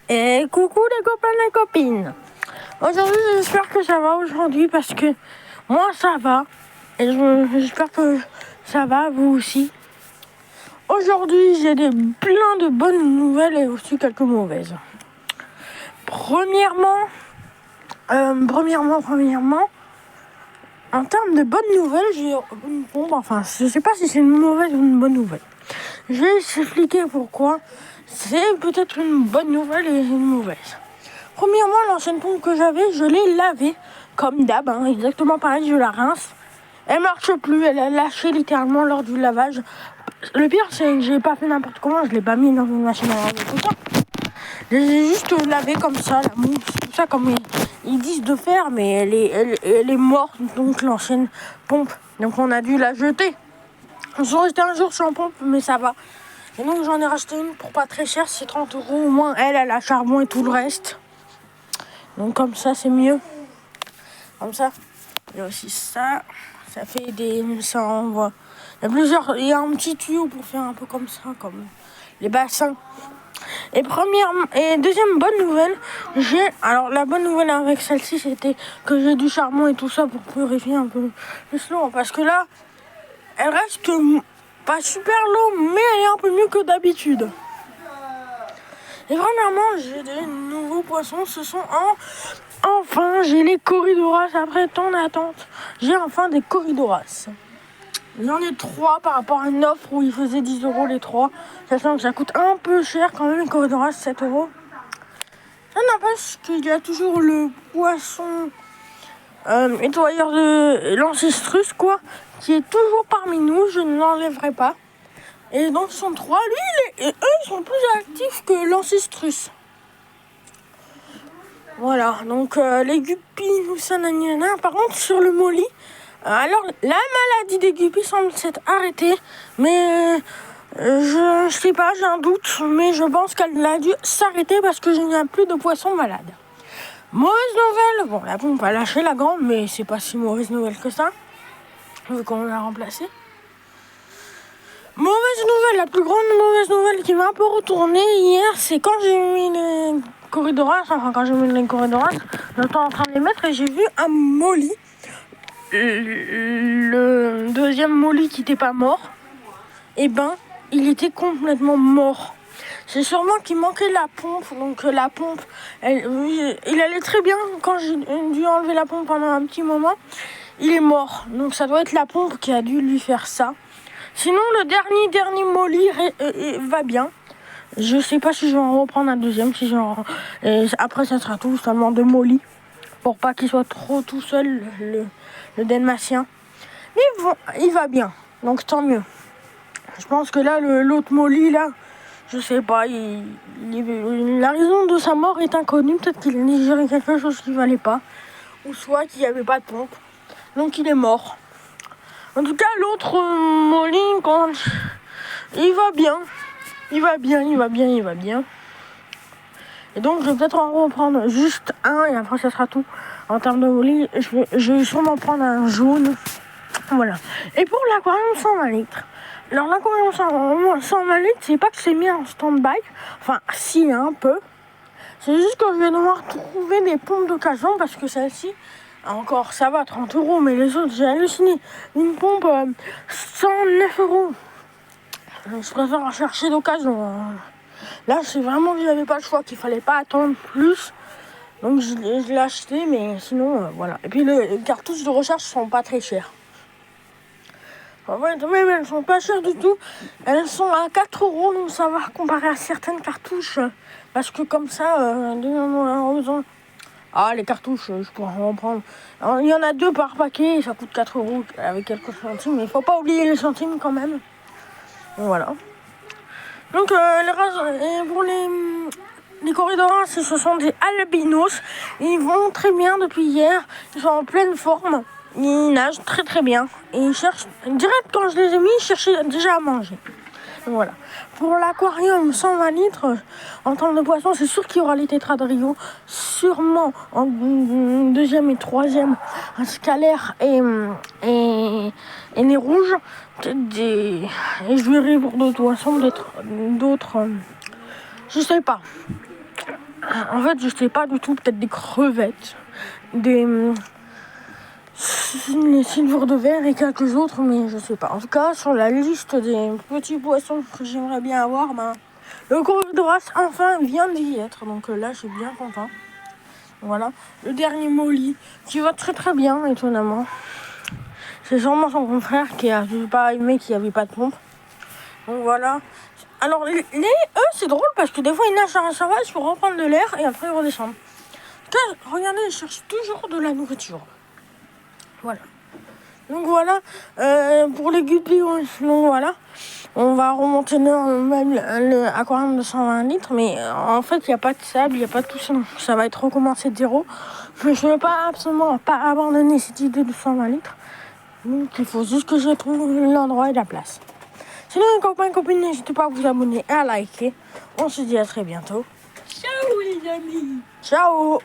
Et coucou les copains et les copines. Aujourd'hui, j'espère que ça va aujourd'hui parce que moi ça va. Et j'espère que ça va vous aussi. Aujourd'hui, j'ai plein de bonnes nouvelles et aussi quelques mauvaises. Premièrement, en termes de bonnes nouvelles, j'ai une pompe. Enfin, je sais pas si c'est une mauvaise ou une bonne nouvelle. Je vais expliquer pourquoi. C'est peut-être une bonne nouvelle et une mauvaise. Premièrement, l'ancienne pompe que j'avais, je l'ai lavée, comme d'hab, exactement pareil, je la rince. Elle marche plus, elle a lâché littéralement lors du lavage. Le pire, c'est que j'ai pas fait n'importe comment, je l'ai pas mis dans une machine à laver tout ça. Je l'ai juste lavé comme ça, la mousse, tout ça, comme ils disent de faire, mais elle est morte, donc l'ancienne pompe. Donc on a dû la jeter. On s'est resté un jour sans pompe, mais ça va. Et donc j'en ai racheté une pour pas très cher, c'est 30 €. Au moins elle a charbon et tout le reste. Donc comme ça c'est mieux. Comme ça. Il y a aussi ça. Ça fait des. Ça envoie. Il y a un petit tuyau pour faire un peu comme ça, comme les bassins. Et deuxième bonne nouvelle, alors la bonne nouvelle avec celle-ci, c'était que j'ai du charbon et tout ça pour purifier un peu plus l'eau. Parce que là, elle reste pas super l'eau, mais elle est un peu mieux que d'habitude. Et vraiment, j'ai des nouveaux poissons. Enfin, j'ai les corydoras après tant d'attente. J'ai enfin des corydoras. J'en ai 3 par rapport à une offre où ils faisaient 10 € les 3. Sachant que ça coûte un peu cher quand même, les corydoras, 7 €. Ça n'empêche qu'il y a toujours le poisson nettoyeur de l'Ancistrus, quoi, qui est toujours parmi nous. Je ne l'enlèverai pas. Et donc, ils sont 3. Lui, eux, ils sont plus actifs que l'Ancistrus. Voilà, donc les guppies, nous ça nanana. Par contre, sur le molly, alors la maladie des guppies semble s'être arrêtée, mais je sais pas, j'ai un doute, mais je pense qu'elle a dû s'arrêter parce que je n'y a plus de poissons malades. Mauvaise nouvelle, bon, la pompe a lâché la grande, mais c'est pas si mauvaise nouvelle que ça, vu qu'on l'a remplacée. Mauvaise nouvelle, la plus grande mauvaise nouvelle qui m'a un peu retourné hier, c'est quand j'ai mis les corydoras, j'étais en train de les mettre et j'ai vu un molly, le deuxième molly qui n'était pas mort, et il était complètement mort. C'est sûrement qu'il manquait la pompe, donc la pompe, il allait très bien quand j'ai dû enlever la pompe pendant un petit moment, il est mort, donc ça doit être la pompe qui a dû lui faire ça. Sinon, le dernier molly va bien. Je sais pas si je vais en reprendre un deuxième. Après, ça sera tout seulement de molly. Pour pas qu'il soit trop tout seul, le dalmatien. Mais bon, il va bien. Donc, tant mieux. Je pense que là, l'autre molly, là, je sais pas. La raison de sa mort est inconnue. Peut-être qu'il a digéré quelque chose qui valait pas. Ou soit qu'il n'y avait pas de pompe. Donc, il est mort. En tout cas, l'autre molly, il va bien. Il va bien. Et donc, je vais peut-être en reprendre juste un et après, ça sera tout. En termes de molly, je vais sûrement prendre un jaune. Voilà. Et pour l'aquarium 120 litres. Alors, l'aquarium 120 litres, c'est pas que c'est mis en stand-by. Enfin, si, un peu. C'est juste que je vais devoir trouver des pompes d'occasion parce que celle-ci, encore, ça va, 30 €, mais les autres, j'ai halluciné. Une pompe, 109 €. Je préfère en chercher d'occasion. Là, c'est vraiment que j'avais pas le choix, qu'il fallait pas attendre plus. Donc, je l'ai acheté, mais sinon, voilà. Et puis, les cartouches de recharge sont pas très chères. En fait, même elles sont pas chères du tout. Elles sont à 4 €, donc ça va comparé à certaines cartouches. Parce que comme ça, les cartouches, je pourrais en prendre. Alors, il y en a 2 par paquet, et ça coûte 4 € avec quelques centimes. Mais il faut pas oublier les centimes quand même. Voilà. Donc, pour les corydoras, ce sont des albinos. Ils vont très bien depuis hier. Ils sont en pleine forme. Ils nagent très très bien. Et ils cherchent, direct quand je les ai mis, ils cherchaient déjà à manger. Donc, voilà. Pour l'aquarium 120 litres, en termes de poissons, c'est sûr qu'il y aura les tétras de Rio. Sûrement en deuxième et troisième, un scalaire et les rouges. Et je verrai pour d'autres poissons, d'autres. Je sais pas. En fait, je sais pas du tout, peut-être des crevettes, des les silures de verre et quelques autres, mais je sais pas. En tout cas, sur la liste des petits poissons que j'aimerais bien avoir, le courge enfin vient d'y être. Donc là, je suis bien content. Voilà. Le dernier molly qui va très très bien, étonnamment. C'est sûrement son confrère qui a pas aimé qu'il n'y avait pas de pompe. Donc voilà. Alors, eux, c'est drôle parce que des fois, ils nagent à un sauvage pour reprendre de l'air et après ils redescendent. En tout cas, regardez, ils cherchent toujours de la nourriture. Voilà. Donc voilà, pour les guppies, donc voilà. On va remonter l'aquarium de 120 litres, mais en fait, il n'y a pas de sable, il n'y a pas de tout ça. Donc ça va être recommencé de zéro. Mais je ne veux pas absolument pas abandonner cette idée de 120 litres. Donc il faut juste que je trouve l'endroit et la place. Sinon, les copains et copines, n'hésitez pas à vous abonner et à liker. On se dit à très bientôt. Ciao les amis. Ciao.